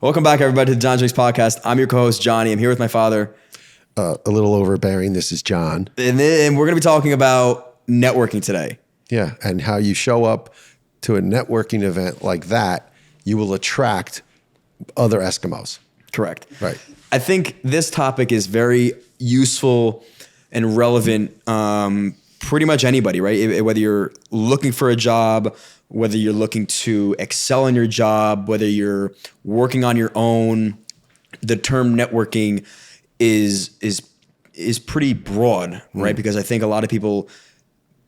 Welcome back, everybody, to the John Drinks Podcast. I'm your co-host, Johnny. I'm here with my father. A little overbearing. This is John. And we're going to be talking about networking today. Yeah, and how you show up to a networking event like that, you will attract other Eskimos. Correct. Right. I think this topic is very useful and relevant. Pretty much anybody, right? Whether you're looking for a job, whether you're looking to excel in your job, whether you're working on your own, the term networking is pretty broad, right? Because I think a lot of people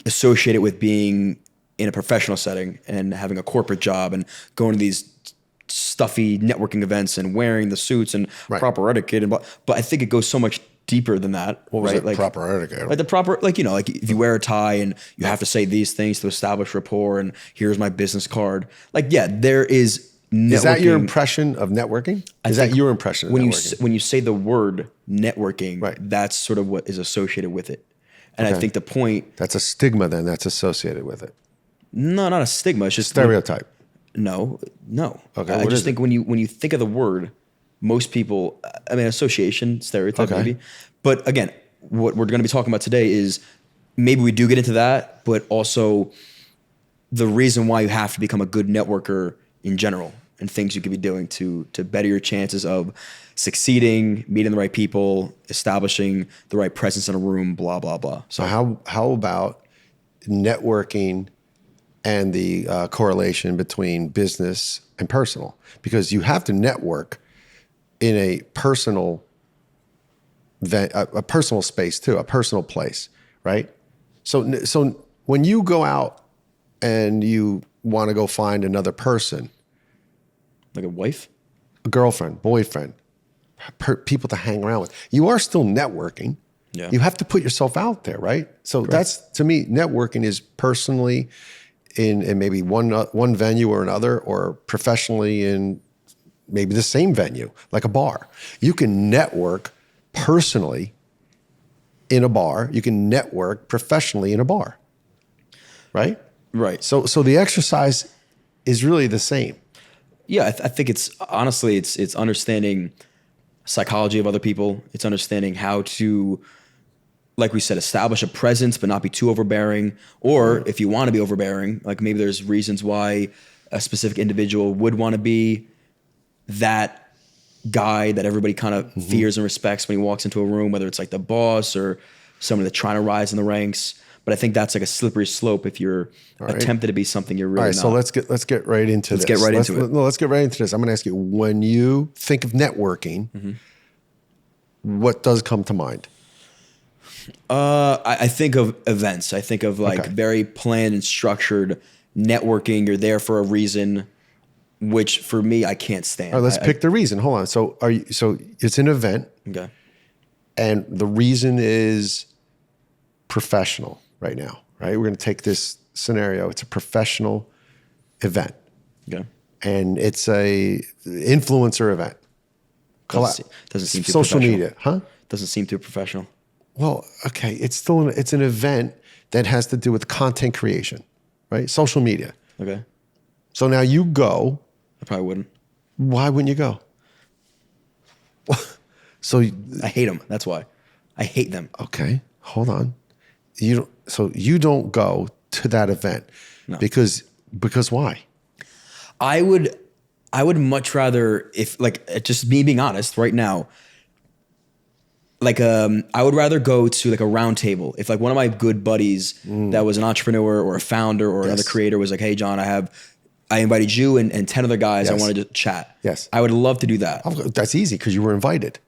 associate it with being in a professional setting and having a corporate job and going to these stuffy networking events and wearing the suits and proper etiquette and blah. But I think it goes so much deeper than that. What was right? it? Like Proper etiquette. like the proper, like if you wear a tie and you have to say these things to establish rapport and here's my business card. Like, yeah, there is networking. Is that your impression of networking? Is that your impression of networking? When you say the word networking, Right. that's sort of what is associated with it. And I think the point, That's a stigma then that's associated with it. no, not a stigma. It's just Stereotype. No. Okay, I what just is think when you think of the word, most people, I mean, association, stereotype, Okay. maybe. But again, what we're going to be talking about today is maybe we do get into that, but also the reason why you have to become a good networker in general and things you could be doing to better your chances of succeeding, meeting the right people, establishing the right presence in a room, blah, blah, blah. So how about networking and the correlation between business and personal? Because you have to network in a personal a personal space too, a personal place, right? So when you go out and you want to go find another person, Like a wife? a girlfriend, boyfriend, people to hang around with, you are still networking. Yeah. You have to put yourself out there, right? So that's, to me, networking is personally in maybe one venue or another, or professionally in maybe the same venue, like a bar. You can network personally in a bar. You can network professionally in a bar, right? Right. So the exercise is really the same. Yeah, I think it's honestly, it's understanding psychology of other people. It's understanding how to, like we said, establish a presence but not be too overbearing. Or if you want to be overbearing, like maybe there's reasons why a specific individual would want to be that guy that everybody kind of fears and respects when he walks into a room, whether it's like the boss or someone that's trying to rise in the ranks. But I think that's like a slippery slope if you're attempted to be something you're really All right, not. so let's get right into this. Let's get right into it. No, let's get right into this. I'm going to ask you, when you think of networking, what does come to mind? I think of events. I think of like Okay. very planned and structured networking. You're there for a reason, which for me, I can't stand. All right, let's pick the reason. Hold on. So it's an event, Okay. and the reason is professional right now, right? We're going to take this scenario. It's a professional event, Okay. and it's a influencer event. Doesn't seem too Social professional. media, huh? Doesn't seem too professional. Well, okay, it's an event that has to do with content creation, right? Social media. Okay. So now you go. I probably wouldn't. Why wouldn't you go? So I hate them. That's why. I hate them. okay, hold on. You don't go to that event because why? I would much rather, if like, just me being honest right now, like I would rather go to like a round table. If like one of my good buddies that was an entrepreneur or a founder or another creator was like, hey John, I invited you and 10 other guys. I wanted to chat. Yes. I would love to do that. That's easy because you were invited.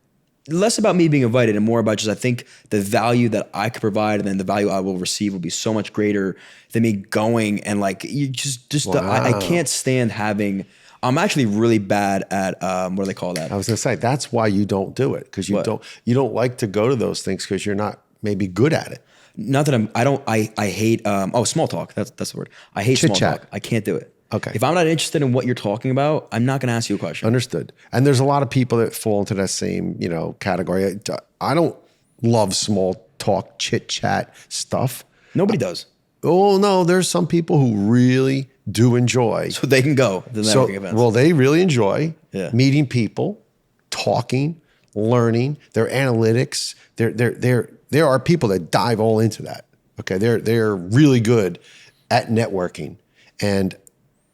Less about me being invited and more about just I think the value that I could provide and then the value I will receive will be so much greater than me going and like you just I can't stand having. I'm actually really bad at what do they call that? I was going to say that's why you don't do it, because you don't like to go to those things because you're not maybe good at it. Not that I hate small talk. That's the word. I hate small Chit-chat. talk. I can't do it. Okay. If I'm not interested in what you're talking about, I'm not going to ask you a question. Understood. And there's a lot of people that fall into that same, category. I don't love small talk, chit chat stuff. Nobody does. Oh no, there's some people who really do enjoy. So they can go to the networking events. Well, they really enjoy Yeah. Meeting people, talking, learning, their analytics. There are people that dive all into that. Okay, they're really good at networking, and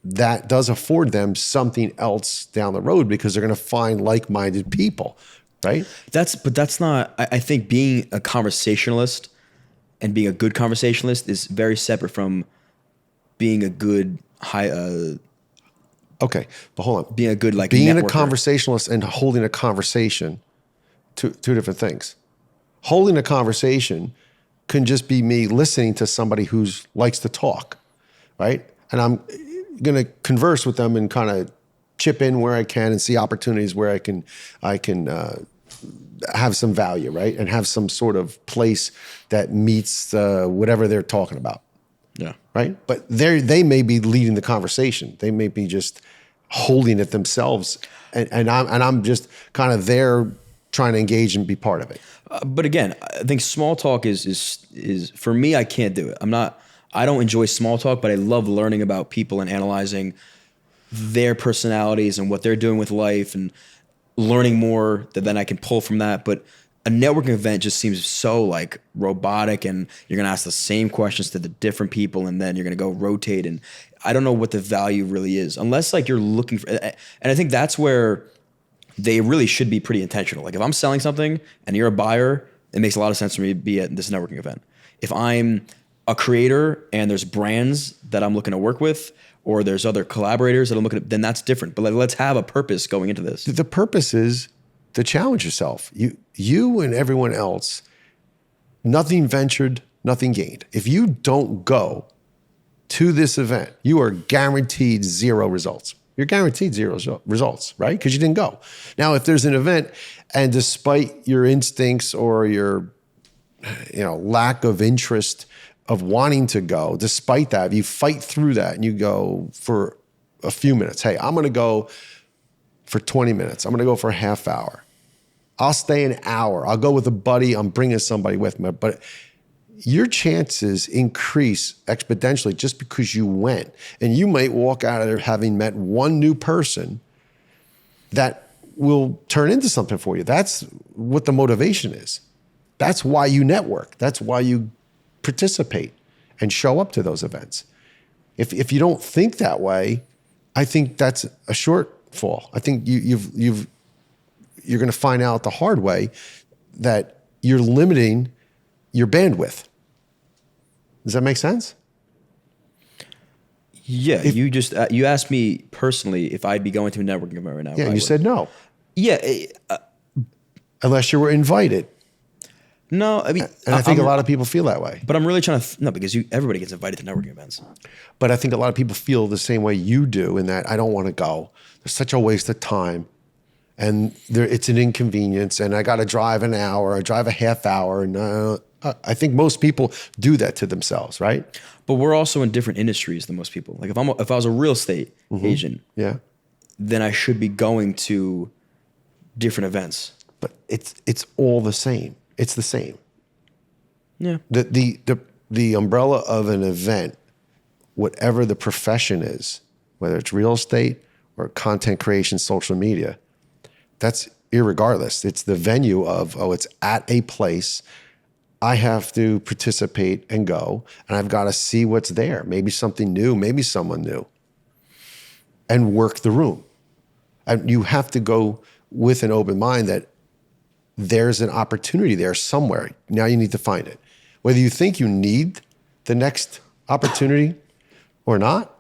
that does afford them something else down the road because they're going to find like-minded people, right? But that's not. I think being a conversationalist and being a good conversationalist is very separate from being a good Okay, but hold on. being a good like Being a networker. conversationalist and holding a conversation, two different things. Holding a conversation can just be me listening to somebody who likes to talk, right? And I'm going to converse with them and kind of chip in where I can and see opportunities where I can have some value, right? And have some sort of place that meets whatever they're talking about. Yeah. Right? But they may be leading the conversation. They may be just holding it themselves, and I'm just kind of there trying to engage and be part of it. But again, I think small talk is for me. I can't do it. I don't enjoy small talk, but I love learning about people and analyzing their personalities and what they're doing with life and learning more that then I can pull from that. But a networking event just seems so like robotic, and you're gonna ask the same questions to the different people, and then you're gonna go rotate. And I don't know what the value really is, unless like you're looking for. And I think that's where they really should be pretty intentional. Like if I'm selling something and you're a buyer, it makes a lot of sense for me to be at this networking event. If I'm a creator and there's brands that I'm looking to work with, or there's other collaborators that I'm looking at, then that's different. But like, let's have a purpose going into this. The purpose is to challenge yourself. You and everyone else, nothing ventured, nothing gained. If you don't go to this event, you are guaranteed zero results. You're guaranteed zero results, right? Because you didn't go. Now, if there's an event and despite your instincts or your lack of interest of wanting to go, despite that, if you fight through that and you go for a few minutes, hey, I'm going to go for 20 minutes. I'm going to go for a half hour. I'll stay an hour. I'll go with a buddy. I'm bringing somebody with me. But your chances increase exponentially just because you went. And you might walk out of there having met one new person that will turn into something for you. That's what the motivation is. That's why you network. That's why you participate and show up to those events. If you don't think that way, I think that's a shortfall. I think you're going to find out the hard way that you're limiting your bandwidth. Does that make sense? Yeah, you asked me personally if I'd be going to a networking event right now. Yeah, you said no. Yeah. Unless you were invited. No, I mean, and I think a lot of people feel that way. But I'm really trying to no, because everybody gets invited to networking events. But I think a lot of people feel the same way you do, in that I don't want to go. There's such a waste of time, and it's an inconvenience, and I got to drive an hour, I drive a half hour, and I think most people do that to themselves, right? But we're also in different industries than most people. Like if I was a real estate agent, yeah, then I should be going to different events. But it's all the same. It's the same. Yeah. The umbrella of an event, whatever the profession is, whether it's real estate or content creation, social media, that's irregardless. It's the venue of, it's at a place. I have to participate and go, and I've got to see what's there. Maybe something new, maybe someone new, and work the room. And you have to go with an open mind that there's an opportunity there somewhere. Now you need to find it. Whether you think you need the next opportunity or not,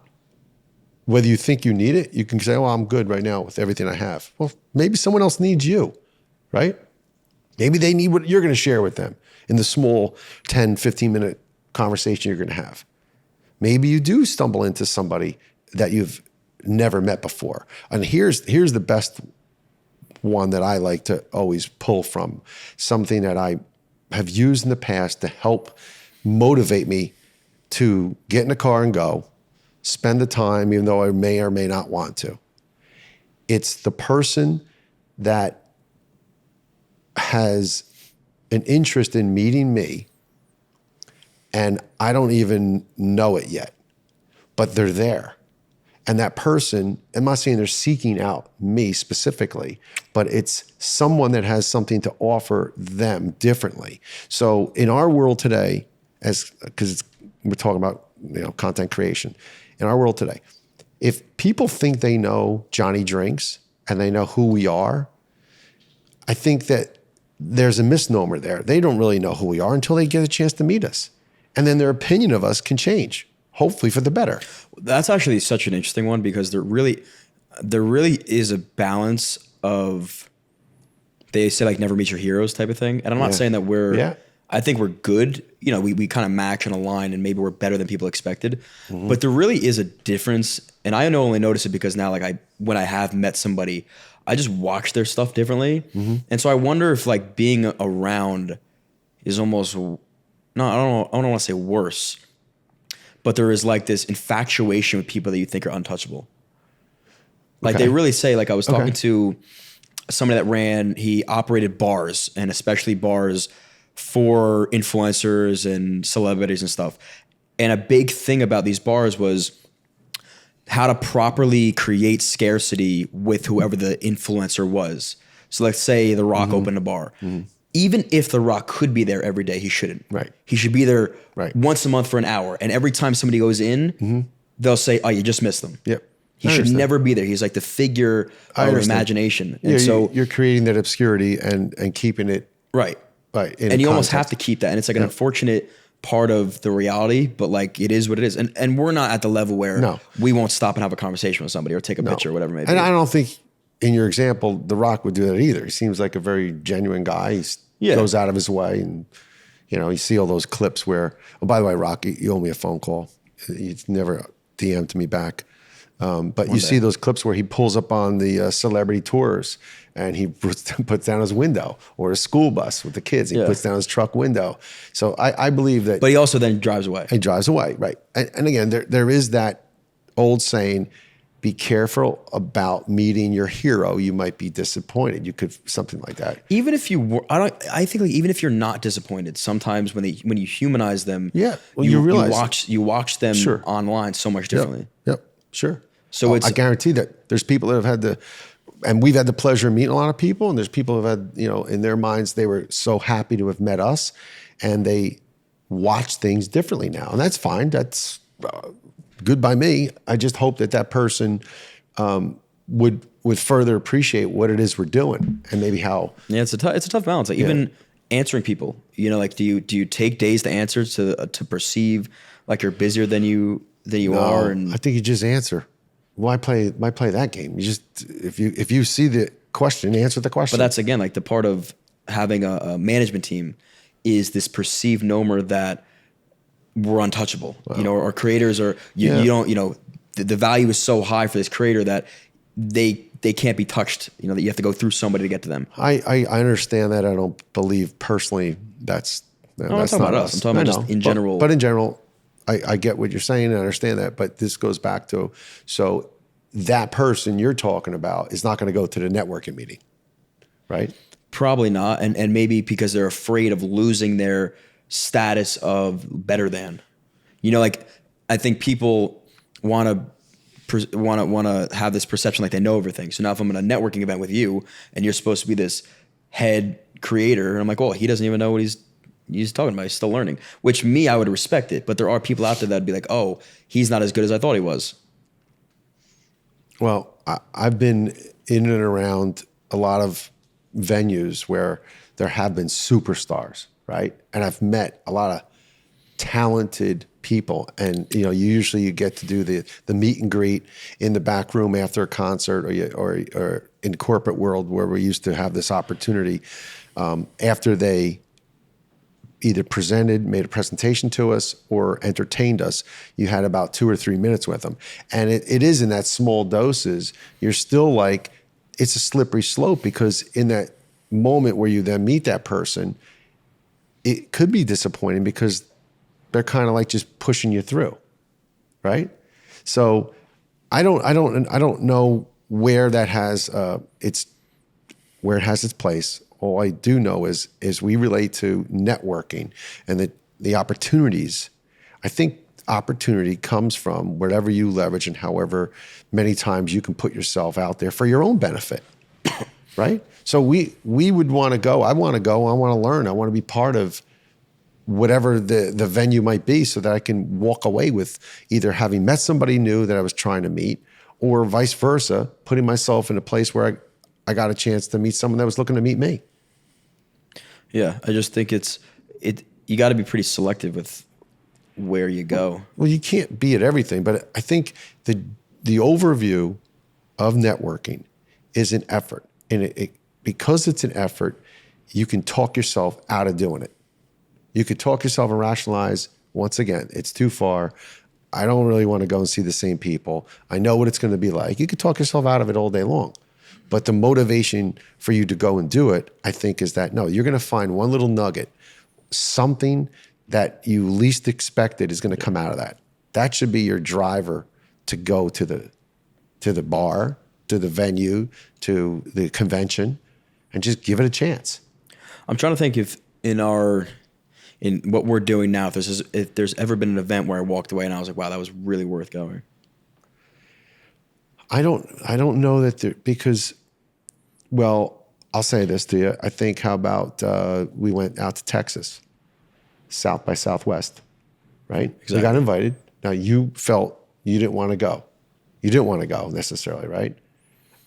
whether you think you need it, you can say, well, I'm good right now with everything I have. Well, maybe someone else needs you, right? Maybe they need what you're going to share with them in the small 10, 15-minute conversation you're going to have. Maybe you do stumble into somebody that you've never met before. And here's the best one that I like to always pull from, something that I have used in the past to help motivate me to get in the car and go, spend the time, even though I may or may not want to. It's the person that has an interest in meeting me, and I don't even know it yet, but they're there. And that person, I'm not saying they're seeking out me specifically, but it's someone that has something to offer them differently. So in our world today, because we're talking about content creation, in our world today, if people think they know Johnny Drinks and they know who we are, I think that there's a misnomer there. They don't really know who we are until they get a chance to meet us. And then their opinion of us can change, hopefully for the better. That's actually such an interesting one because there really is a balance of, they say like never meet your heroes type of thing. And I'm not saying that I think we're good. We kind of match and align and maybe we're better than people expected, but there really is a difference. And I only notice it because now when I have met somebody, I just watch their stuff differently. And so I wonder if like being around is almost, I don't want to say worse, but there is like this infatuation with people that you think are untouchable. Like they really say, like I was talking to somebody that he operated bars and especially bars for influencers and celebrities and stuff. And a big thing about these bars was how to properly create scarcity with whoever the influencer was. So let's say The Rock opened a bar. Even if The Rock could be there every day, he shouldn't. Right. He should be there once a month for an hour. And every time somebody goes in, they'll say, "Oh, you just missed them." Yep. He should never be there. He's like the figure of imagination. And so you're creating that obscurity and keeping it right. And you almost have to keep that. And it's like an unfortunate part of the reality, but like it is what it is. And we're not at the level where we won't stop and have a conversation with somebody or take a picture or whatever it may be. And I don't think in your example, The Rock would do that either. He seems like a very genuine guy. He goes out of his way, and you see all those clips where, oh, by the way, Rock, you owe me a phone call. He's never DM'd me back. But you see those clips where he pulls up on the celebrity tours and he puts down his window, or a school bus with the kids. He puts down his truck window. So I believe that. But he also then drives away. He drives away, right. And again, there is that old saying, be careful about meeting your hero. You might be disappointed. You could, something like that. Even if you were, I think like even if you're not disappointed, sometimes when you humanize them, you realize you watch them online so much differently. Yep. Sure. So I guarantee that there's people that have had and we've had the pleasure of meeting a lot of people, and there's people who have had, in their minds, they were so happy to have met us, and they watch things differently now. And that's fine. That's good by me. I just hope that person would further appreciate what it is we're doing and maybe how. Yeah, it's a tough balance. Like even answering people, like, do you take days to answer to perceive like you're busier than you are? And I think you just answer. Why play that game? You just, if you see the question, answer the question. But that's again like the part of having a management team is this perceived nomer that we're untouchable. Wow. Our creators are you don't the value is so high for this creator that they can't be touched. That you have to go through somebody to get to them. I understand that. I don't believe personally that's I'm not talking about us. I'm talking about just in general. But in general, I get what you're saying and I understand that, but this goes back to, so that person you're talking about is not going to go to the networking meeting, right? Probably not. And maybe because they're afraid of losing their status of better than, like I think people want to have this perception like they know everything. So now if I'm at a networking event with you and you're supposed to be this head creator, and I'm like, oh, he doesn't even know what he's talking about. He's still learning, which I would respect it. But there are people out there that'd be like, oh, he's not as good as I thought he was. Well, I've been in and around a lot of venues where there have been superstars, right? And I've met a lot of talented people, and you get to do the meet and greet in the back room after a concert, or in the corporate world where we used to have this opportunity after they either made a presentation to us or entertained us. You had about 2 or 3 minutes with them. And it is in that small doses, you're still like, it's a slippery slope, because in that moment where you then meet that person, it could be disappointing because they're kind of like just pushing you through, right? So I don't know where that has where it has its place. All I do know is we relate to networking and the opportunities. I think opportunity comes from whatever you leverage and however many times you can put yourself out there for your own benefit, right? So we would want to go. I want to go. I want to learn. I want to be part of whatever the venue might be so that I can walk away with either having met somebody new that I was trying to meet or vice versa, putting myself in a place where I got a chance to meet someone that was looking to meet me. Yeah, I just think you got to be pretty selective with where you go. Well, you can't be at everything, but I think the overview of networking is an effort. And because it's an effort, you can talk yourself out of doing it. You could talk yourself and rationalize, once again, it's too far. I don't really want to go and see the same people. I know what it's going to be like. You could talk yourself out of it all day long. But the motivation for you to go and do it, I think, is that, no, you're going to find one little nugget, something that you least expected is going to come out of that. That should be your driver to go to the bar, to the venue, to the convention, and just give it a chance. I'm trying to think if in what we're doing now, if there's ever been an event where I walked away and I was like, wow, that was really worth going. I don't know that there, because, well, I'll say this to you. I think, how about we went out to Texas, South by Southwest, right? Exactly. You got invited. Now you felt you didn't want to go. You didn't want to go necessarily, right?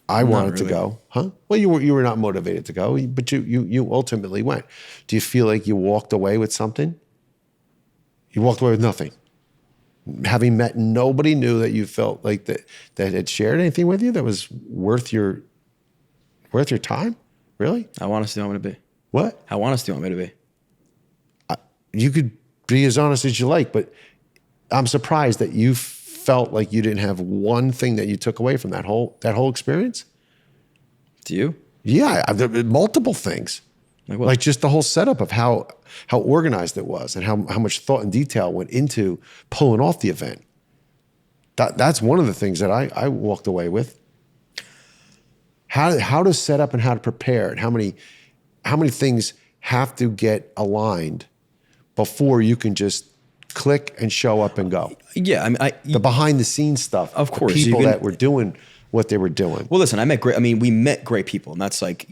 I wanted to go, huh? Well, you were not motivated to go, but you ultimately went. Do you feel like you walked away with something? You walked away with nothing. Having met nobody new that you felt like that had shared anything with you that was worth your time? Really? How honest do you want me to be? What? How honest do you want me to be? You could be as honest as you like, but I'm surprised that you felt like you didn't have one thing that you took away from that whole experience. Do you? Yeah, there were multiple things. Like what? Like just the whole setup of how organized it was and how much thought and detail went into pulling off the event. That's one of the things that I walked away with. How to set up and how to prepare and how many things have to get aligned before you can just click and show up and go. Yeah, I mean, the behind the scenes stuff. Of course, the people that were doing what they were doing. Well, listen, we met great people, and that's like,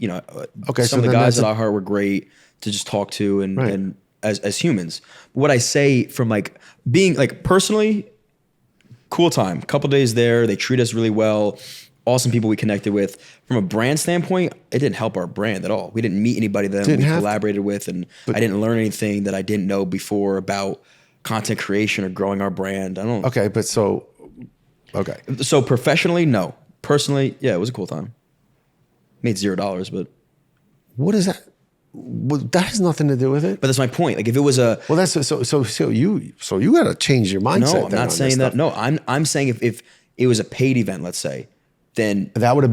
okay, some of the guys at iHeart were great to just talk to and as humans. What I say from like being like personally, cool time, couple days there, they treat us really well. Awesome people we connected with. From a brand standpoint, it didn't help our brand at all. We didn't meet anybody that we collaborated with, and I didn't learn anything that I didn't know before about content creation or growing our brand. Okay, but so professionally, no. Personally, yeah, it was a cool time. Made $0, but what is that? Well, that has nothing to do with it. But that's my point. Like if it was a so you got to change your mindset. No, I'm not saying that. No, I'm saying if it was a paid event, let's say, then that would have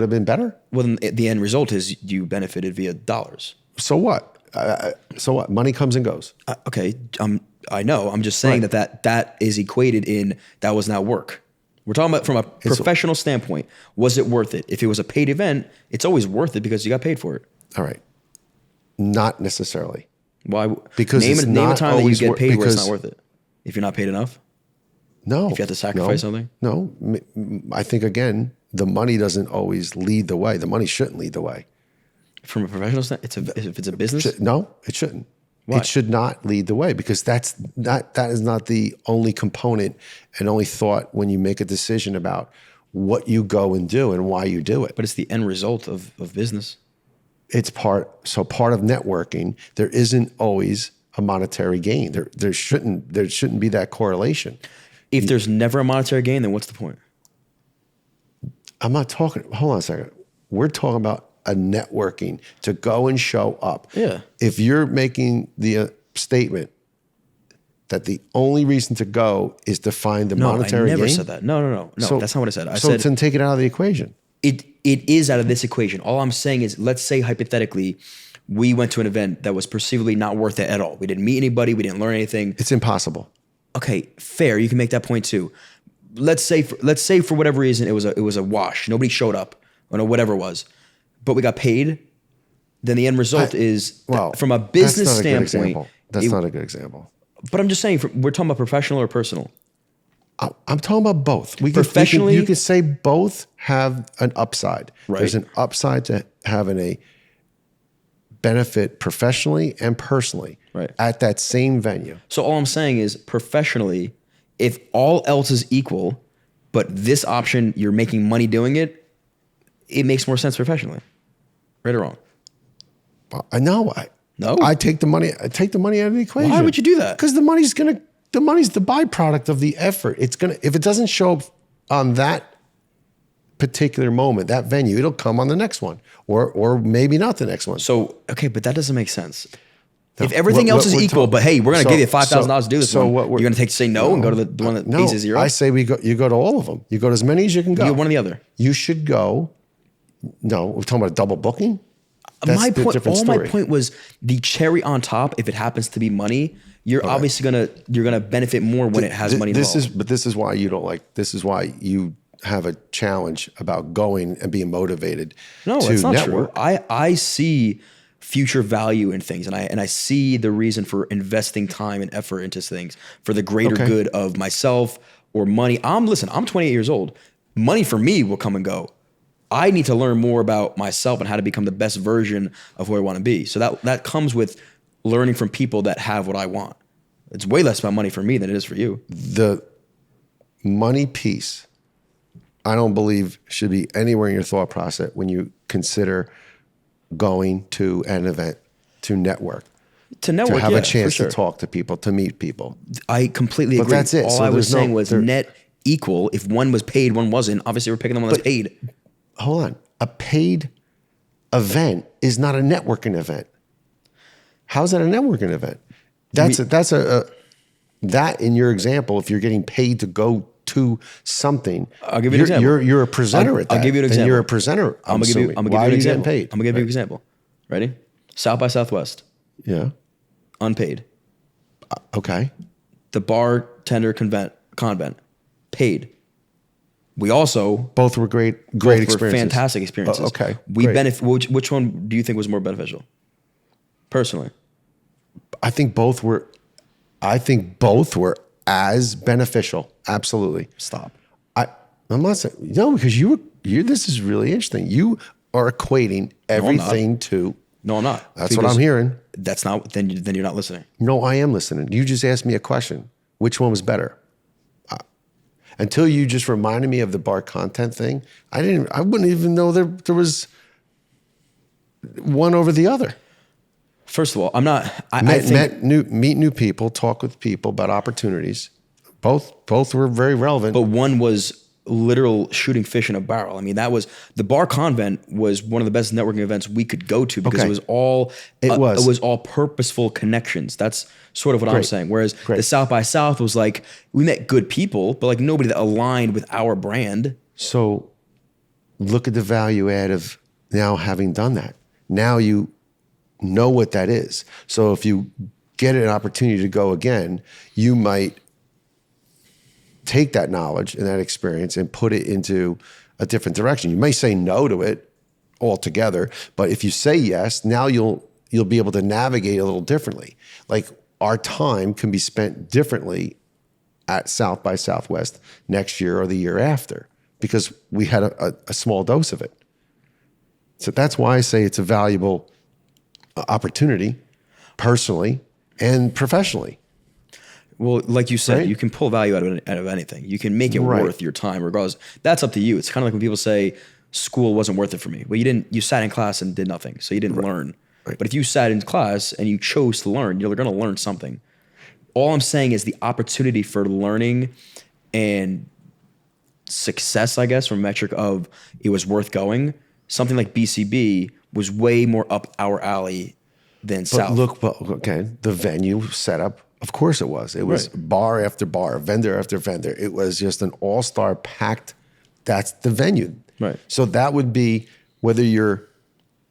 been better. Well, then the end result is you benefited via dollars. So what? Money comes and goes. Okay, I know. I'm just saying that is equated in that was not work. We're talking about from a professional standpoint. Was it worth it? If it was a paid event, it's always worth it because you got paid for it. All right. Not necessarily. Why? Because name a time that you get paid where it's not worth it. If you're not paid enough? No. If you have to sacrifice something? No. I think, again, the money doesn't always lead the way. The money shouldn't lead the way. From a professional standpoint, if it's a business? No, it shouldn't. Why? It should not lead the way because that is not the only component and only thought when you make a decision about what you go and do and why you do it. But it's the end result of business. It's part of networking. There isn't always a monetary gain. There shouldn't be that correlation. If there's never a monetary gain, then what's the point? I'm not talking. Hold on a second. We're talking about a networking to go and show up. Yeah. If you're making the statement that the only reason to go is to find the monetary gain. No, I never said that. No. So, that's not what I said. I said then take it out of the equation. It is out of this equation. All I'm saying is, let's say hypothetically, we went to an event that was perceivably not worth it at all. We didn't meet anybody. We didn't learn anything. It's impossible. Okay, fair. You can make that point too. Let's say for whatever reason it was a wash. Nobody showed up, or whatever it was, but we got paid. Then the end result is from a business standpoint. That's not a good example. But I'm just saying, we're talking about professional or personal. I'm talking about both. Professionally- you could say both have an upside. Right. There's an upside to having a benefit professionally and personally Right. at that same venue. So all I'm saying is professionally, if all else is equal, but this option, you're making money doing it, it makes more sense professionally. Right or wrong? I know. No? I take the money. I take the money out of the equation. Why would you do that? Because the money's the byproduct of the effort. It's gonna, if it doesn't show up on that particular moment, that venue, it'll come on the next one, or maybe not the next one. So, okay, but that doesn't make sense. No. If everything else is we're equal, but hey, we're going to so- give you $5,000 to do this so one, what you're we're- going to say no and go to the one that pays you zero? I say you go to all of them. You go to as many as you can go. You go one or the other. You should go. No, we're talking about double booking. That's My a point, different all story. my point was the cherry on top. If it happens to be money, you're obviously you're gonna benefit more when it has money involved. This is why you don't like. This is why you have a challenge about going and being motivated. No, to that's not network. true. I see future value in things, and I see the reason for investing time and effort into things for the greater Okay. good of myself or money. I'm 28 years old. Money for me will come and go. I need to learn more about myself and how to become the best version of who I want to be. So that comes with learning from people that have what I want. It's way less about money for me than it is for you. The money piece, I don't believe should be anywhere in your thought process when you consider going to an event to network, To network, to have yeah, a chance for sure. to talk to people, to meet people. I completely But agree. that's it. All So I was there's no- saying was there- net equal. If one was paid, one wasn't. Obviously, we're picking the one that's paid. Hold on. A paid event is not a networking event. How's that a networking event? That's that in your example, if you're getting paid to go to something, I'll give you an example. You're a presenter at that. I'll give you an And example. you're a presenter. I'm gonna give you. I'm gonna Why give you are an you getting example. paid? I'm gonna give you an example. Ready? South by Southwest, Yeah. unpaid. Okay. The bartender convent, paid. We also Both were great both were experiences. fantastic experiences. Okay. We great. benefit. Which one do you think was more beneficial? Personally, I think both were. I think both were as beneficial. Absolutely. stop. I'm not saying no, because you. This is really interesting. You are equating I'm not. everything to. No, I'm not. That's what Because I'm hearing. That's not. Then you're not listening. No, I am listening. You just asked me a question. Which one was better? Until you just reminded me of the bar content thing, I wouldn't even know there was one over the other. First of all, I'm not. I think, Meet new people, talk with people about opportunities. Both were very relevant. but one was literal shooting fish in a barrel. I mean, that was the bar convent was one of the best networking events we could go to because Okay. it was all It was. all purposeful connections. That's sort of what I'm Great. saying. Whereas Great. the South by South was like we met good people, but like nobody that aligned with our brand. So look at the value add of now having done that. Now you know what that is. So if you get an opportunity to go again, you might take that knowledge and that experience and put it into a different direction. You may say no to it altogether, but if you say yes, now you'll be able to navigate a little differently. Like our time can be spent differently at South by Southwest next year or the year after because we had a small dose of it. So that's why I say it's a valuable opportunity personally and professionally. Well, like you said, Right. you can pull value out of anything. You can make it Right. worth your time, regardless. That's up to you. It's kind of like when people say school wasn't worth it for me. Well, you sat in class and did nothing, so you didn't learn. Right. But if you sat in class and you chose to learn, you're going to learn something. All I'm saying is the opportunity for learning and success, I guess, from a metric of it was worth going. Something like BCB was way more up our alley than But South. okay, the venue setup, of course it was. It was Right. bar after bar, vendor after vendor. It was just an all-star packed, that's the venue. Right. So that would be whether you're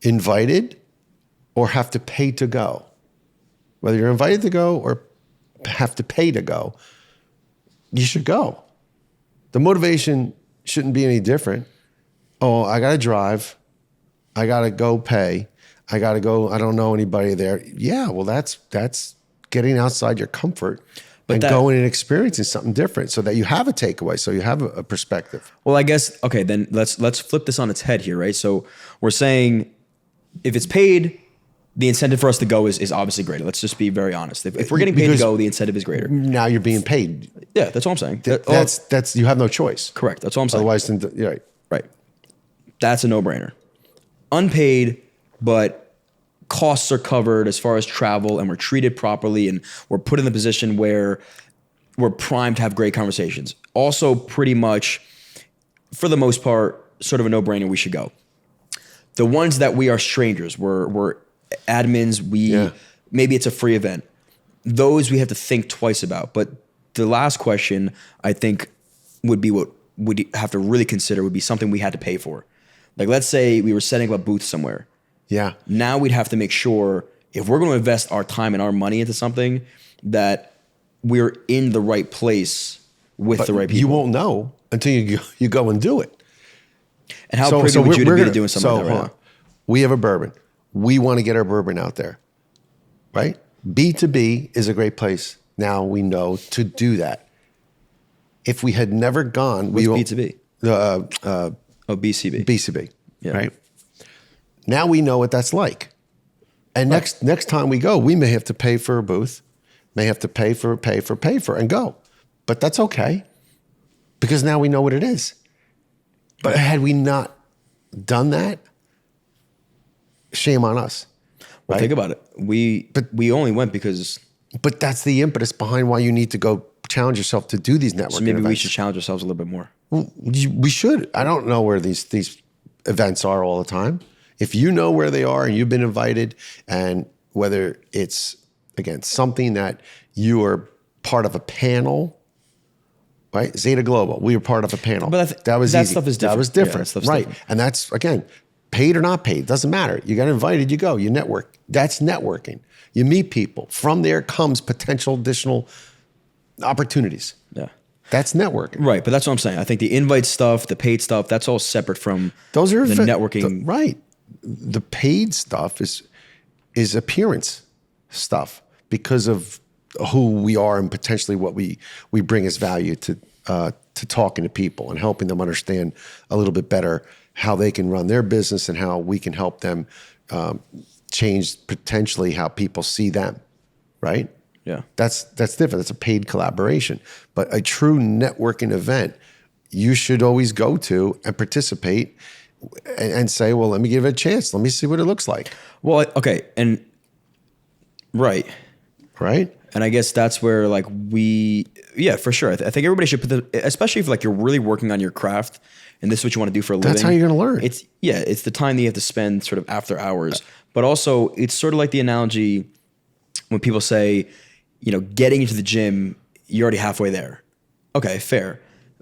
invited or have to pay to go. Whether you're invited to go or have to pay to go, you should go. The motivation shouldn't be any different. Oh, I got to drive. I got to go pay. I got to go. I don't know anybody there. Yeah, well, that's getting outside your comfort and that- going and experiencing something different so that you have a takeaway, so you have a perspective. Well, I guess okay. Then let's flip this on its head here, right? So we're saying if it's paid, the incentive for us to go is obviously greater. Let's just be very honest. If we're getting paid to Because- go, the incentive is greater. Now you're being paid. Yeah, that's all I'm saying. That's you have no choice. Correct. That's all I'm saying. Otherwise, then, you're right. Right. That's a no-brainer. Unpaid, but costs are covered as far as travel, and we're treated properly, and we're put in the position where we're primed to have great conversations. Also, pretty much, for the most part, sort of a no-brainer. We should go. The ones that we are strangers, we're admins. Maybe it's a free event. Those we have to think twice about. But the last question, I think, would be what we'd have to really consider would be something we had to pay for. Like, let's say we were setting up a booth somewhere. Yeah. Now we'd have to make sure if we're going to invest our time and our money into something that we're in the right place with the right people. You won't know until you go and do it. And how privy would you to be doing something like that right now? We have a bourbon. We want to get our bourbon out there, right? B2B is a great place. Now we know to do that. If we had never gone, What's B2B? BCB. BCB, Yeah. right? Now we know what that's like. And next time we go, we may have to pay for a booth, may have to pay for, and go. But that's okay because now we know what it is. But had we not done that, shame on us. Well, right? think about it. We only went because But that's the impetus behind why you need to go challenge yourself to do these networking so maybe events. we should challenge ourselves a little bit more. We should. I don't know where these events are all the time. If you know where they are and you've been invited, and whether it's, again, something that you are part of a panel, right? Zeta Global, we were part of a panel. But that was that easy. stuff is That was different. Yeah, different, that stuff's right? different. And that's, again, paid or not paid, doesn't matter. You got invited, you go, you network. That's networking. You meet people. From there comes potential additional opportunities. Yeah. That's networking. Right, but that's what I'm saying. I think the invite stuff, the paid stuff, that's all separate from Those are the networking. right. The paid stuff is appearance stuff because of who we are and potentially what we bring as value to talking to people and helping them understand a little bit better how they can run their business and how we can help them change potentially how people see them. Right. Yeah. That's different. That's a paid collaboration. But a true networking event, you should always go to and participate and say, well, let me give it a chance. Let me see what it looks like. Well, okay, and right. Right? And I guess that's where like yeah, for sure. I think everybody should put especially if like you're really working on your craft and this is what you want to do for a living. That's how you're going to learn. It's the time that you have to spend sort of after hours. But also it's sort of like the analogy when people say, you know, getting into the gym, you're already halfway there. Okay, fair.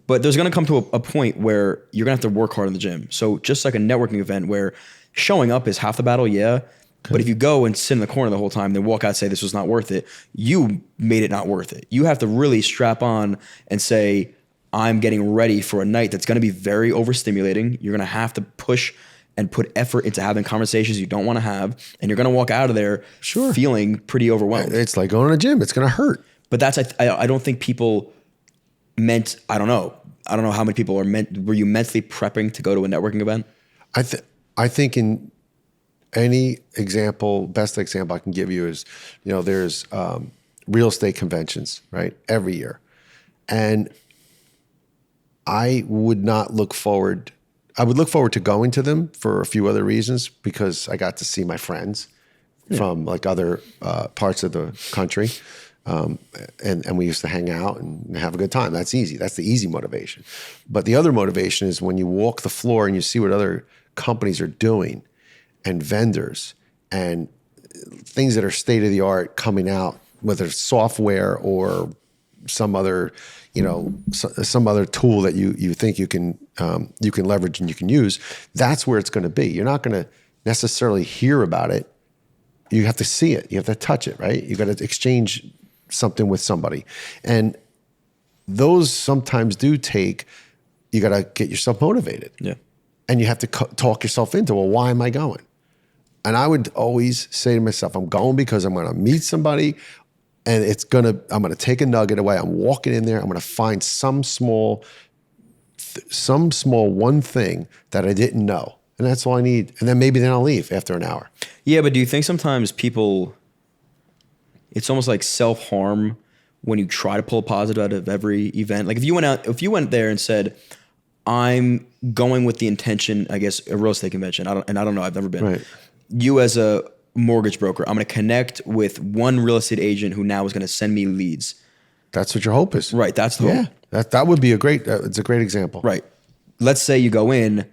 But there's going to come to a point where you're going to have to work hard in the gym. So just like a networking event where showing up is half the battle, yeah. Okay. But if you go and sit in the corner the whole time, then walk out and say this was not worth it, you made it not worth it. You have to really strap on and say, I'm getting ready for a night that's going to be very overstimulating. You're going to have to push and put effort into having conversations you don't want to have. And you're going to walk out of there feeling pretty overwhelmed. It's like going to the gym. It's going to hurt. But that's, I don't think people meant, I don't know how many people were you mentally prepping to go to a networking event? I think in any example, best example I can give you is, you know, there's real estate conventions, right? Every year. And I would look forward to going to them for a few other reasons because I got to see my friends from like other parts of the country. And we used to hang out and have a good time. That's easy. That's the easy motivation. But the other motivation is when you walk the floor and you see what other companies are doing and vendors and things that are state of the art coming out, whether it's software or some other, you know, some other tool that you think you can leverage and you can use. That's where it's going to be. You're not going to necessarily hear about it. You have to see it. You have to touch it, right? You got to exchange something with somebody. And those sometimes do take, you got to get yourself motivated. Yeah. And you have to talk yourself into, well, why am I going? And I would always say to myself, I'm going because I'm going to meet somebody and I'm gonna take a nugget away. I'm walking in there. I'm gonna find some small one thing that I didn't know, and that's all I need. And then I'll leave after an hour. Yeah, but do you think sometimes people, it's almost like self-harm when you try to pull a positive out of every event? Like if you went there and said, I'm going with the intention, I guess, a real estate convention. I don't know. I've never been. Right. You as a mortgage broker, I'm going to connect with one real estate agent who now is going to send me leads. That's what your hope is. Right. That's the hope. That would be it's a great example. Right. Let's say you go in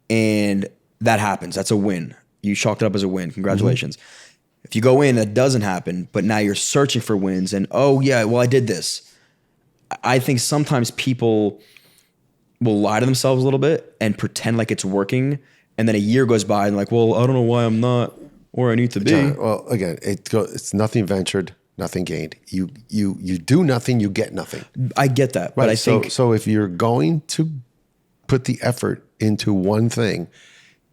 and that happens. That's a win. You chalked it up as a win. Congratulations. Mm-hmm. If you go in, that doesn't happen, but now you're searching for wins and, oh yeah, well, I did this. I think sometimes people will lie to themselves a little bit and pretend like it's working. And then a year goes by and like, well, I don't know why I'm not where I need to be. John, well, again, it's nothing ventured, nothing gained. You do nothing, you get nothing. I get that. Right. But I think so if you're going to put the effort into one thing,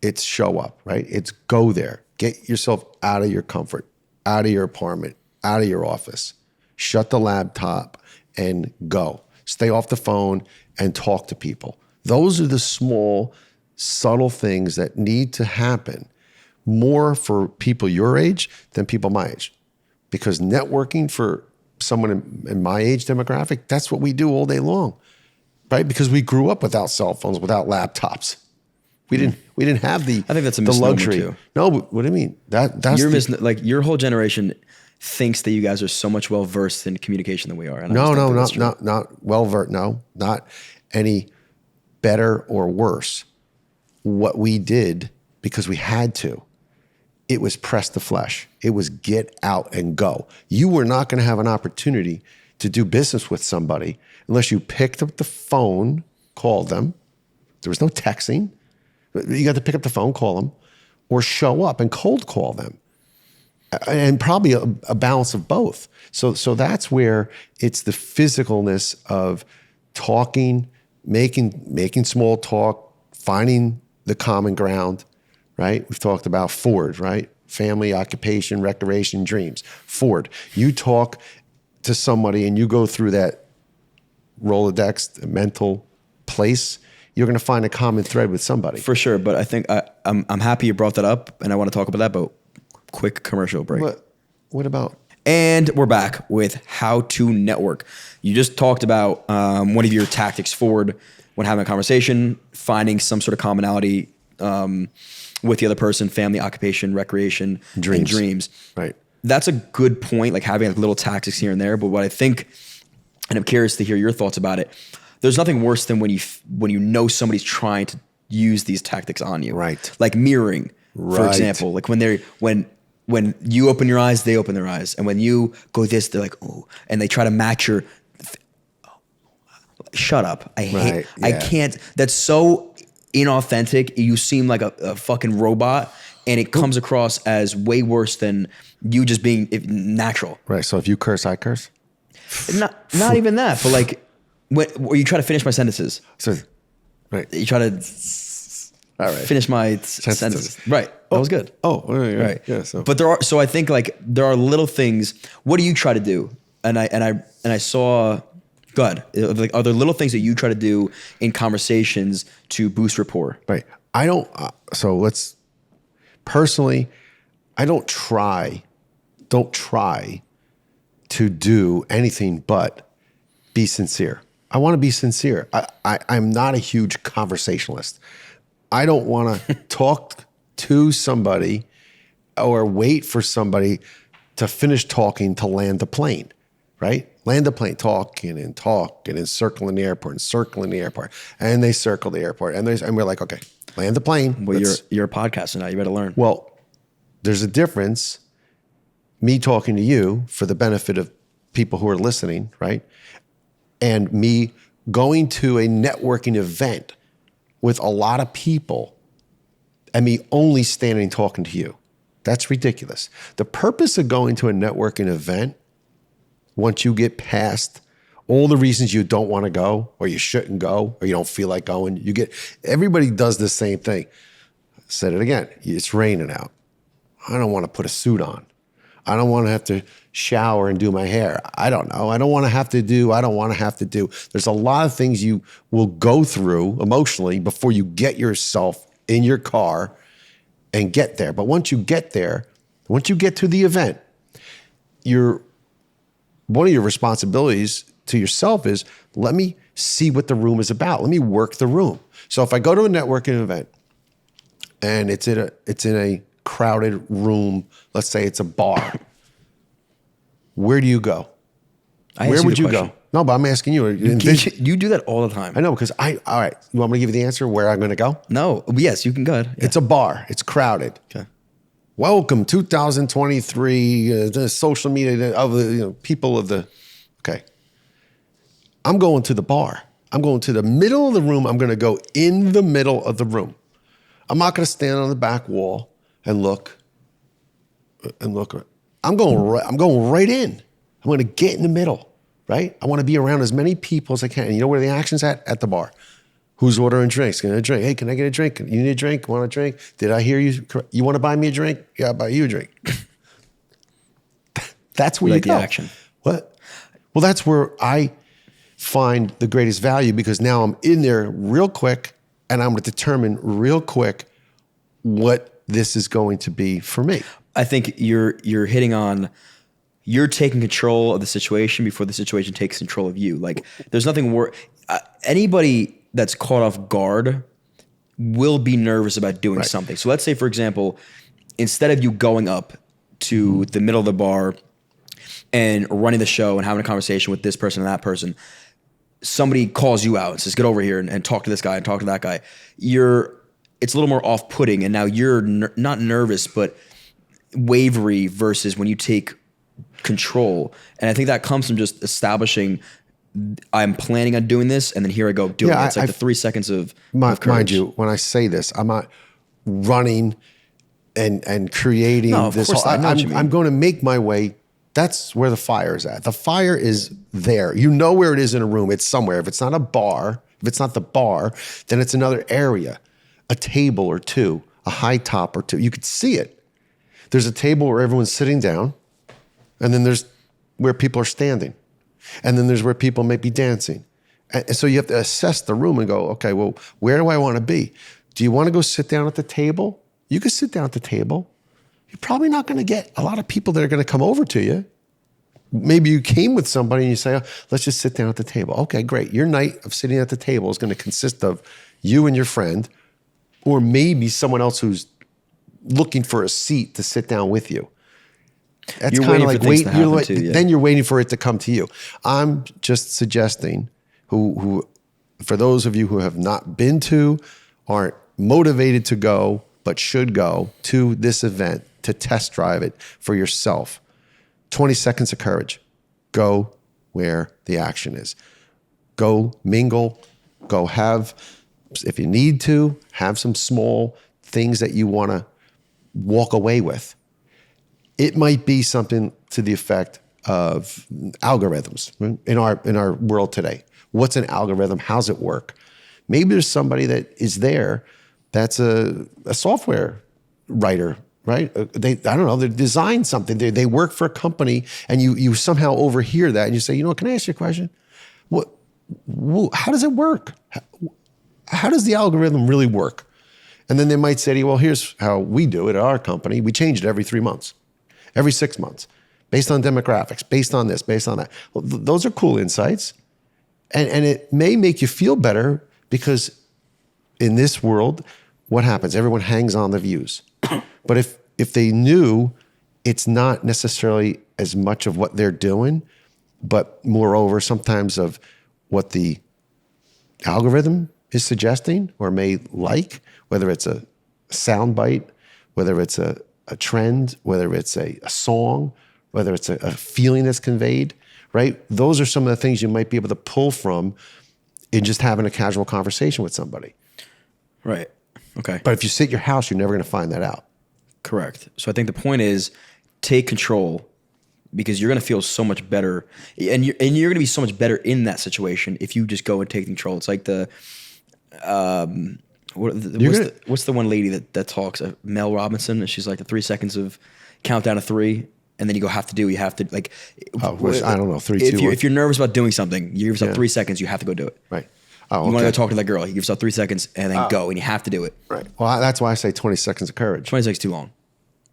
it's show up, right? It's go there. Get yourself out of your comfort, out of your apartment, out of your office. Shut the laptop and go. Stay off the phone and talk to people. Those are the small, subtle things that need to happen more for people your age than people my age. Because networking for someone in my age demographic, that's what we do all day long, right? Because we grew up without cell phones, without laptops. We didn't have the I think that's a the misnomer luxury. too. No, but what do you mean? That's like your whole generation thinks that you guys are so much well versed in communication than we are. And not well versed. No, not any better or worse. What we did because we had to, it was press the flesh. It was get out and go. You were not going to have an opportunity to do business with somebody unless you picked up the phone, called them. There was no texting. You got to pick up the phone, call them, or show up and cold call them. And probably a balance of both. So that's where it's the physicalness of talking, making small talk, finding the common ground, right? We've talked about Ford, right? Family, occupation, recreation, dreams. Ford, you talk to somebody and you go through that Rolodex, mental place, you're going to find a common thread with somebody. For sure. But I think I'm happy you brought that up and I want to talk about that, but quick commercial break. What about? And we're back with how to network. You just talked about one of your tactics forward when having a conversation, finding some sort of commonality with the other person, family, occupation, recreation, and dreams. Right. That's a good point, like having like little tactics here and there. But what I think, and I'm curious to hear your thoughts about it, there's nothing worse than when you know somebody's trying to use these tactics on you. Right. Like mirroring, for example. Like when you open your eyes, they open their eyes. And when you go this, they're like, oh, and they try to match your, shut up. I can't, that's so inauthentic. You seem like a fucking robot and it comes across as way worse than you just being natural. Right. So if you curse, I curse? Not even that, but like, when you try to finish my sentences. So, right. You try to finish my sentences. Right. That was good. Oh, right. Yeah. But I think like there are little things. What do you try to do? And I saw, go ahead. Like, are there little things that you try to do in conversations to boost rapport? Right. I don't, personally, I don't try to do anything but be sincere. I want to be sincere. I'm not a huge conversationalist. I don't want to talk to somebody or wait for somebody to finish talking to land the plane, right? Land the plane, talking and circling the airport and circling the airport. And they circle the airport and we're like, okay, land the plane. Well, you're a podcaster now. You better learn. Well, there's a difference. Me talking to you for the benefit of people who are listening, right? And me going to a networking event with a lot of people and me only standing talking to you. That's ridiculous. The purpose of going to a networking event, once you get past all the reasons you don't want to go or you shouldn't go or you don't feel like going, everybody does the same thing. I said it again. It's raining out. I don't want to put a suit on. I don't want to have to shower and do my hair. I don't know. I don't want to have to do. There's a lot of things you will go through emotionally before you get yourself in your car and get there. But once you get there, once you get to the event, one of your responsibilities to yourself is, let me see what the room is about. Let me work the room. So if I go to a networking event and it's in a crowded room, let's say it's a bar, where do you go? Where would you go? No, but I'm asking you. You do that all the time. I know, because all right, you want me to give you the answer where I'm going to go? No. Yes, you can go ahead. Yeah. It's a bar. It's crowded. Okay. Welcome 2023, the social media of the people of the, okay. I'm going to the bar. I'm going to the middle of the room. I'm going to go in the middle of the room. I'm not going to stand on the back wall and look. I'm going right in. I'm going to get in the middle, right? I want to be around as many people as I can. And you know where the action's at? At the bar. Who's ordering drinks? Can I get a drink? Hey, can I get a drink? You need a drink? Want a drink? Did I hear you? You want to buy me a drink? Yeah, I'll buy you a drink. That's where you go. The action. What? Well, that's where I find the greatest value, because now I'm in there real quick and I'm going to determine real quick what this is going to be for me. I think you're hitting on, you're taking control of the situation before the situation takes control of you. Like, there's nothing worse. Anybody that's caught off guard will be nervous about doing something. So let's say, for example, instead of you going up to the middle of the bar and running the show and having a conversation with this person and that person, somebody calls you out and says, get over here and talk to this guy and talk to that guy. It's a little more off-putting, and now you're not nervous, but wavery versus when you take control. And I think that comes from just establishing, I'm planning on doing this, and then here I go doing it. It's like the 3 seconds of courage. Mind you, when I say this, I'm not running and creating this. I'm going to make my way. That's where the fire is at. The fire is there. You know where it is in a room. It's somewhere. If it's not a bar, if it's not the bar, then it's another area, a table or two, a high top or two. You could see it. There's a table where everyone's sitting down, and then there's where people are standing. And then there's where people may be dancing. And so you have to assess the room and go, okay, well, where do I want to be? Do you want to go sit down at the table? You can sit down at the table. You're probably not going to get a lot of people that are going to come over to you. Maybe you came with somebody and you say, oh, let's just sit down at the table. Okay, great. Your night of sitting at the table is going to consist of you and your friend, or maybe someone else who's looking for a seat to sit down with you. That's kind of like then you're waiting for it to come to you. I'm just suggesting, who for those of you who have not been to, aren't motivated to go, but should go to this event to test drive it for yourself. 20 seconds of courage. Go where the action is. Go mingle. Go have, if you need to, have some small things that you want to walk away with. It might be something to the effect of algorithms in our world today. What's an algorithm? How's it work? Maybe there's somebody that is there that's a software writer, right? I don't know, they design something. They work for a company, and you somehow overhear that and you say, you know what, can I ask you a question? How does it work? How does the algorithm really work? And then they might say to you, well, here's how we do it at our company. We change it every 3 months. Every 6 months, based on demographics, based on this, based on that. Well, those are cool insights. And it may make you feel better, because in this world, what happens? Everyone hangs on the views. But if they knew it's not necessarily as much of what they're doing, but moreover, sometimes of what the algorithm is suggesting or may like, whether it's a soundbite, whether it's a trend, whether it's a song, whether it's a feeling that's conveyed, right? Those are some of the things you might be able to pull from in just having a casual conversation with somebody. Right. Okay. But if you sit in your house, you're never going to find that out. Correct. So I think the point is, take control, because you're going to feel so much better, and you're going to be so much better in that situation if you just go and take control. It's like what's the one lady that talks? Mel Robinson, and she's like the 3 seconds of countdown to 3. and then you go have to do. You have to like. I don't know. 3, 2, If 1. if you're nervous about doing something, you give yourself 3 seconds. You have to go do it. Right. Oh, You want to okay. go talk to that girl. You give yourself 3 seconds and then go, and you have to do it. Right. Well, that's why I say 20 seconds of courage. 20 seconds is too long.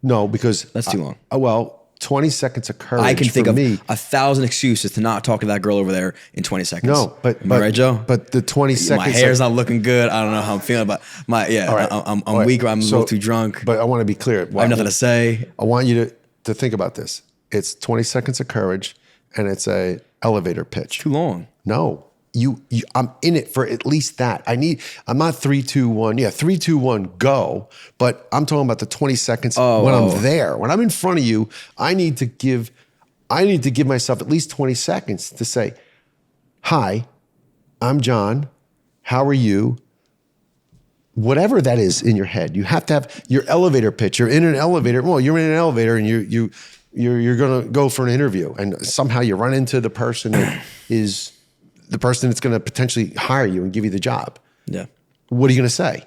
No, because That's too long. Well, 20 seconds of courage. I can think for of me. 1,000 excuses to not talk to that girl over there in 20 seconds. No, but Am I right, Joe? But the 20 seconds. My hair's not looking good. I don't know how I'm feeling, but All right. I'm All right. weak. Or I'm a So- little too drunk. But I want to be clear. I have nothing to say. I want you to think about this. It's 20 seconds of courage, and it's a elevator pitch. Too long. No, you I'm in it for at least that. I'm not 3, 2, 1. Yeah, 3, 2, 1, go. But I'm talking about the 20 seconds when I'm there. When I'm in front of you, I need to give myself at least 20 seconds to say, hi, I'm John. How are you? Whatever that is in your head, you have to have your elevator pitch. You're in an elevator. Well, you're in an elevator and you're going to go for an interview, and somehow you run into the person that is the person that's going to potentially hire you and give you the job. Yeah. What are you going to say?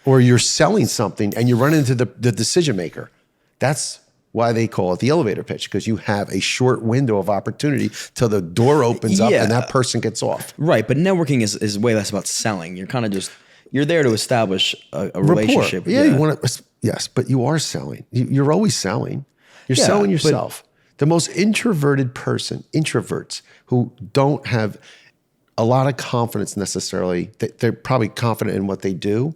Or you're selling something and you run into the decision maker. That's why they call it the elevator pitch, because you have a short window of opportunity till the door opens up Yeah. and that person gets off. Right. But networking is way less about selling. You're kind of just, you're there to establish a relationship. Yeah, you want to. Yes, but you are selling. You're always selling. You're Yeah, selling but- yourself. The most introverted person, introverts who don't have a lot of confidence necessarily. They're probably confident in what they do,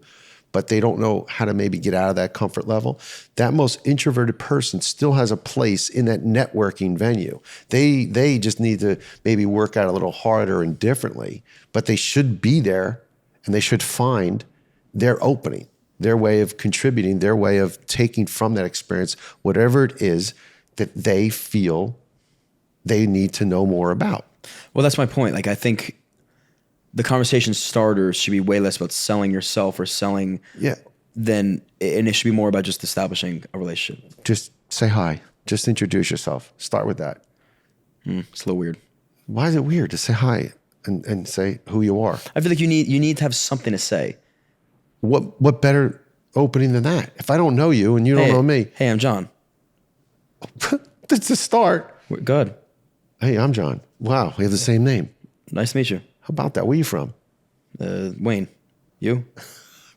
but they don't know how to maybe get out of that comfort level. That most introverted person still has a place in that networking venue. They just need to maybe work out a little harder and differently, but they should be there, and they should find their opening, their way of contributing, their way of taking from that experience whatever it is that they feel they need to know more about. Well, that's my point. Like, I think the conversation starters should be way less about selling yourself or selling Yeah. and it should be more about just establishing a relationship. Just say hi. Just introduce yourself. Start with that. It's a little weird. Why is it weird to say hi and say who you are? I feel like you need to have something to say. What better opening than that? If I don't know you and you don't know me, Hey, I'm John. that's the start. Good. Hey, I'm John. Wow, we have the same name. Nice to meet you. How about that? Where are you from? Wayne. You?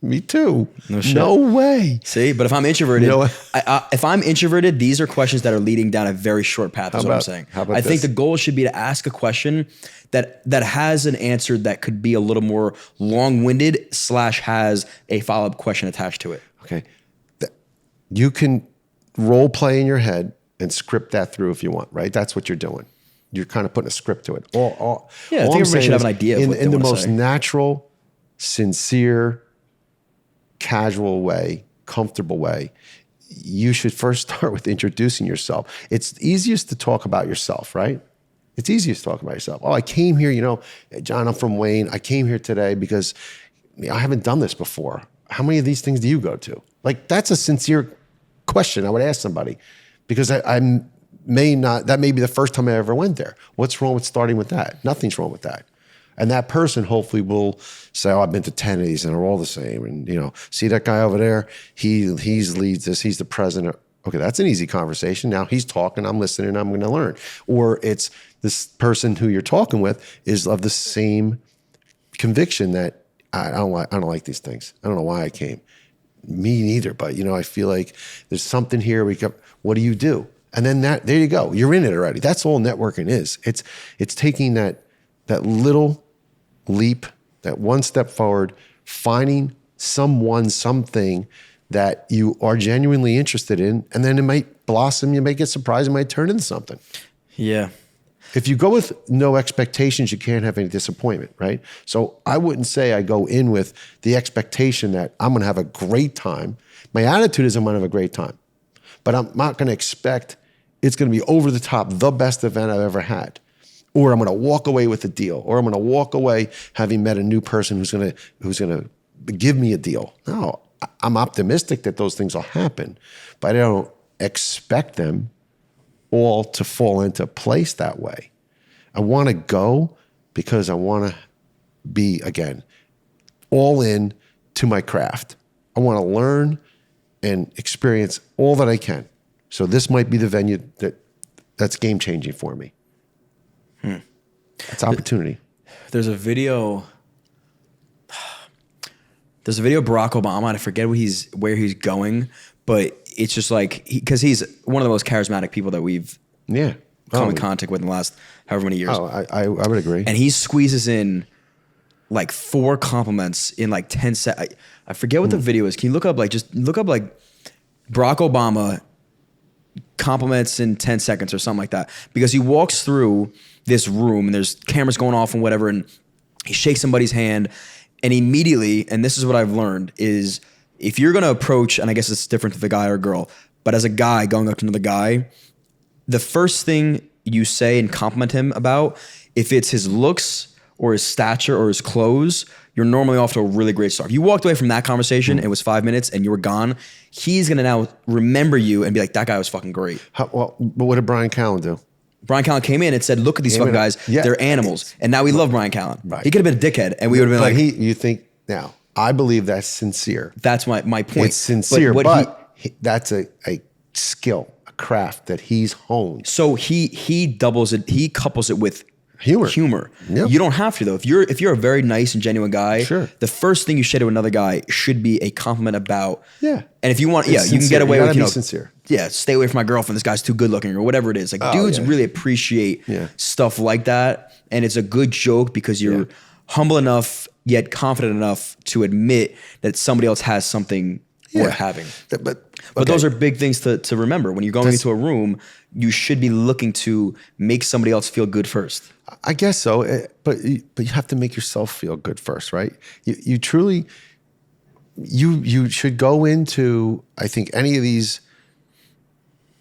Me too. No shit. No way. See, but if I'm introverted, You know if I'm introverted, these are questions that are leading down a very short path. Is what I'm saying. how about I think this? the goal should be to ask a question that has an answer that could be a little more long-winded / has a follow-up question attached to it. Okay. You can role play in your head and script that through if you want, right? That's what you're doing. You're kind of putting a script to it. Yeah, I think everybody saying should have is an idea of what they in the wanna most say. natural, sincere, casual way, comfortable way. You should first start with introducing yourself. It's easiest to talk about yourself, right? It's easiest to talk about yourself. Oh, I came here, John, I'm from Wayne. I came here today because I haven't done this before. How many of these things do you go to? Like, that's a sincere question I would ask somebody, because that may be the first time I ever went there. What's wrong with starting with that? Nothing's wrong with that. And that person hopefully will say, oh, I've been to 10 of these and they're all the same. And, see that guy over there? He leads this. He's the president. Okay, that's an easy conversation. Now he's talking, I'm listening, I'm going to learn. Or it's this person who you're talking with is of the same conviction that I don't like these things. I don't know why I came. Me neither, but I feel like there's something here. What do you do? And then there you go. You're in it already. That's all networking is. It's taking that little leap, that one step forward, finding something that you are genuinely interested in, and then it might blossom. You might get surprised. It might turn into something. Yeah. If you go with no expectations, you can't have any disappointment, right? So I wouldn't say I go in with the expectation that I'm going to have a great time. My attitude is I'm going to have a great time, but I'm not going to expect it's going to be over the top, the best event I've ever had, or I'm going to walk away with a deal, or I'm going to walk away having met a new person who's going to give me a deal. No, I'm optimistic that those things will happen, but I don't expect them all to fall into place that way. I want to go because I want to be, again, all in to my craft. I want to learn and experience all that I can. So this might be the venue that's game changing for me. It's opportunity. There's a video. There's a video of Barack Obama, and I forget where he's going, but it's just like because he's one of the most charismatic people that we've come in contact with in the last however many years. Oh, I would agree. And he squeezes in like 4 compliments in like 10 seconds. I forget what the video is. Can you look up like Barack Obama compliments in 10 seconds or something like that? Because he walks through this room and there's cameras going off and whatever, and he shakes somebody's hand, and immediately, and this is what I've learned, is if you're gonna approach, and I guess it's different if a guy or a girl, but as a guy going up to another guy, the first thing you say and compliment him about, if it's his looks or his stature or his clothes, you're normally off to a really great start. If you walked away from that conversation, it was 5 minutes and you were gone, he's gonna now remember you and be like, that guy was fucking great. But what did Brian Callen do? Brian Callen came in and said, look at these fucking guys, they're animals. And now we love Brian Callen. Right. He could have been a dickhead and we would have been like, you think now, I believe that's sincere. that's my point. It's sincere, but that's a skill, a craft that he's honed. So he doubles it, he couples it with humor. Yep. You don't have to though. If you're a very nice and genuine guy, sure, the first thing you say to another guy should be a compliment about. Yeah. And if you want, It's you can get away with sincere. Yeah, stay away from my girlfriend. This guy's too good looking, or whatever it is. Like dudes really appreciate stuff like that, and it's a good joke because you're humble enough yet confident enough to admit that somebody else has something worth having. But those are big things to remember. When you're going into a room, you should be looking to make somebody else feel good first. I guess so, but you have to make yourself feel good first, right? You truly, you should go into, I think, any of these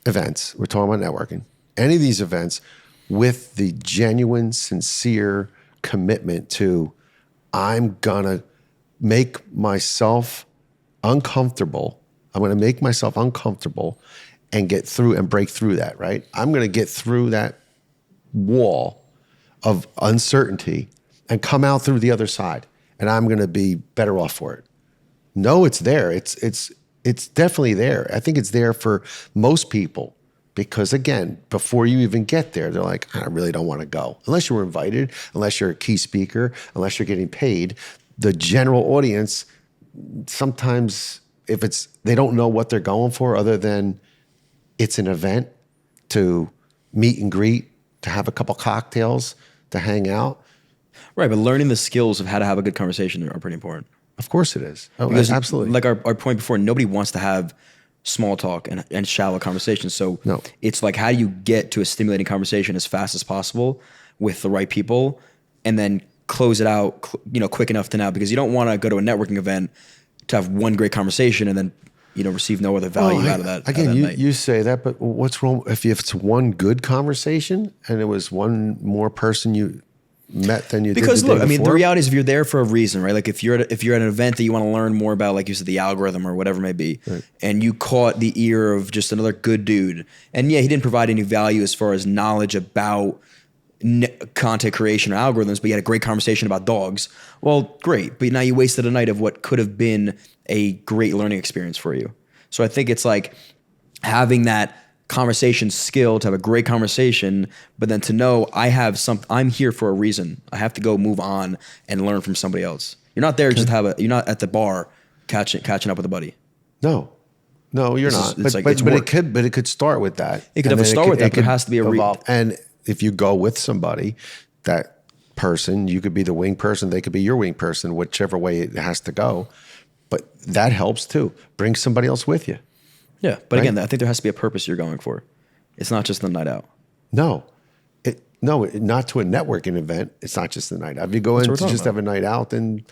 events, we're talking about networking, any of these events with the genuine, sincere commitment to, I'm gonna make myself uncomfortable. I'm going to make myself uncomfortable and get through and break through that, right? I'm going to get through that wall of uncertainty and come out through the other side, and I'm going to be better off for it. No, it's there. It's definitely there. I think it's there for most people because, again, before you even get there, they're like, I really don't want to go. Unless you were invited, unless you're a key speaker, unless you're getting paid, the general audience sometimes, if they don't know what they're going for other than it's an event to meet and greet, to have a couple cocktails, to hang out. Right, but learning the skills of how to have a good conversation are pretty important. Of course it is. Oh, because absolutely. Like our point before, nobody wants to have small talk and shallow conversations. So it's like, how do you get to a stimulating conversation as fast as possible with the right people and then close it out, quick enough to now, because you don't want to go to a networking event to have one great conversation and then, receive no other value out of that. Again, night. You say that, but what's wrong if it's one good conversation and it was one more person you met than you did the day before? Because look, the reality is if you're there for a reason, right? Like if you're at an event that you want to learn more about, like you said, the algorithm or whatever it may be, right, and you caught the ear of just another good dude, and he didn't provide any value as far as knowledge about content creation or algorithms, but you had a great conversation about dogs. Well, great, but now you wasted a night of what could have been a great learning experience for you. So I think it's like having that conversation skill to have a great conversation, but then to know I'm here for a reason. I have to go move on and learn from somebody else. You're not there just you're not at the bar catching up with a buddy. No, you're not. But it could start with that. It could have a start with that, but there has to be a evolve. And if you go with somebody, that person, you could be the wing person, they could be your wing person, whichever way it has to go. But that helps too. Bring somebody else with you. Yeah, but again, I think there has to be a purpose you're going for. It's not just the night out. No, not to a networking event. It's not just the night out. If you go in to just have a night out, then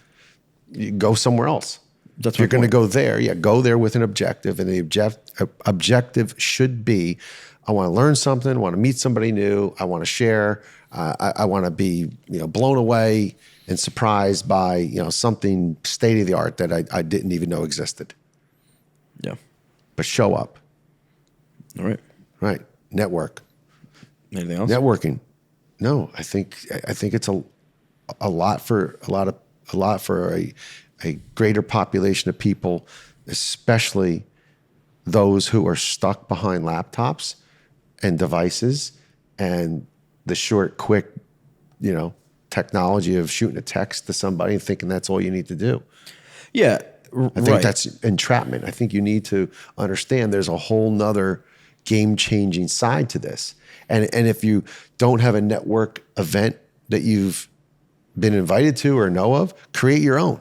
you go somewhere else. If you're going to go there, go there with an objective, and the objective should be, I want to learn something, I want to meet somebody new, I want to share, I want to be blown away and surprised by something state of the art that I didn't even know existed. Yeah. But show up. All right. Right. Network. Anything else? Networking. No, I think it's a lot for a greater population of people, especially those who are stuck behind laptops and devices and the short, quick, technology of shooting a text to somebody and thinking that's all you need to do. Yeah. I think that's entrapment. I think you need to understand there's a whole nother game-changing side to this. And if you don't have a network event that you've been invited to or know of, create your own.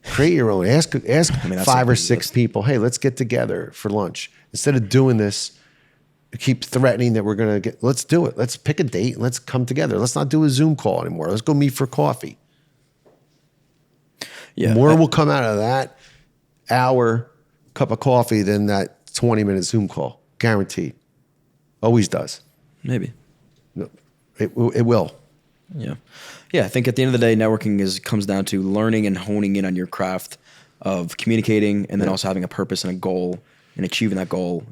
Create your own. Ask 5 or 6 people, hey, let's get together for lunch. Instead of doing this, keep threatening that we're going to get, let's do it. Let's pick a date and let's come together. Let's not do a Zoom call anymore. Let's go meet for coffee. Yeah. More will come out of that hour cup of coffee than that 20-minute Zoom call. Guaranteed. Always does. Maybe. No, it will. Yeah. Yeah. I think at the end of the day, networking comes down to learning and honing in on your craft of communicating and then also having a purpose and a goal and achieving that goal,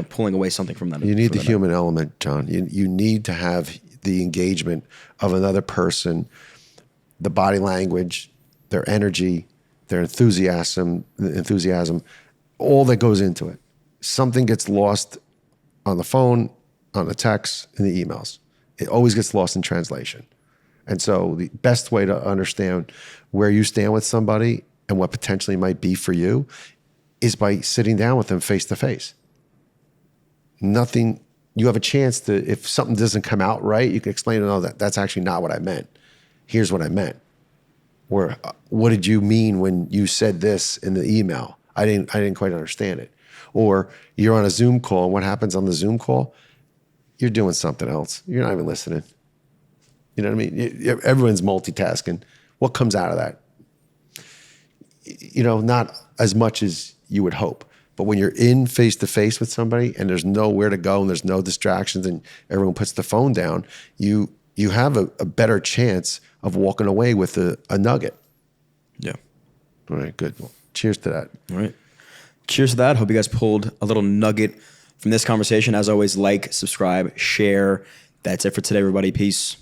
pulling away something from that. You need the human element, John. You need to have the engagement of another person, the body language, their energy, their enthusiasm, all that goes into it. Something gets lost on the phone, on the text, in the emails. It always gets lost in translation. And so the best way to understand where you stand with somebody and what potentially might be for you is by sitting down with them face to face. You have a chance to, if something doesn't come out right, you can explain, no, that's actually not what I meant. Here's what I meant. Or what did you mean when you said this in the email? I didn't quite understand it. Or you're on a Zoom call, and what happens on the Zoom call? You're doing something else. You're not even listening. You know what I mean? Everyone's multitasking. What comes out of that? Not as much as you would hope. But when you're in face-to-face with somebody and there's nowhere to go and there's no distractions and everyone puts the phone down, you have a better chance of walking away with a nugget. Yeah. All right, good. Well, cheers to that. All right. Cheers to that. Hope you guys pulled a little nugget from this conversation. As always, like, subscribe, share. That's it for today, everybody. Peace.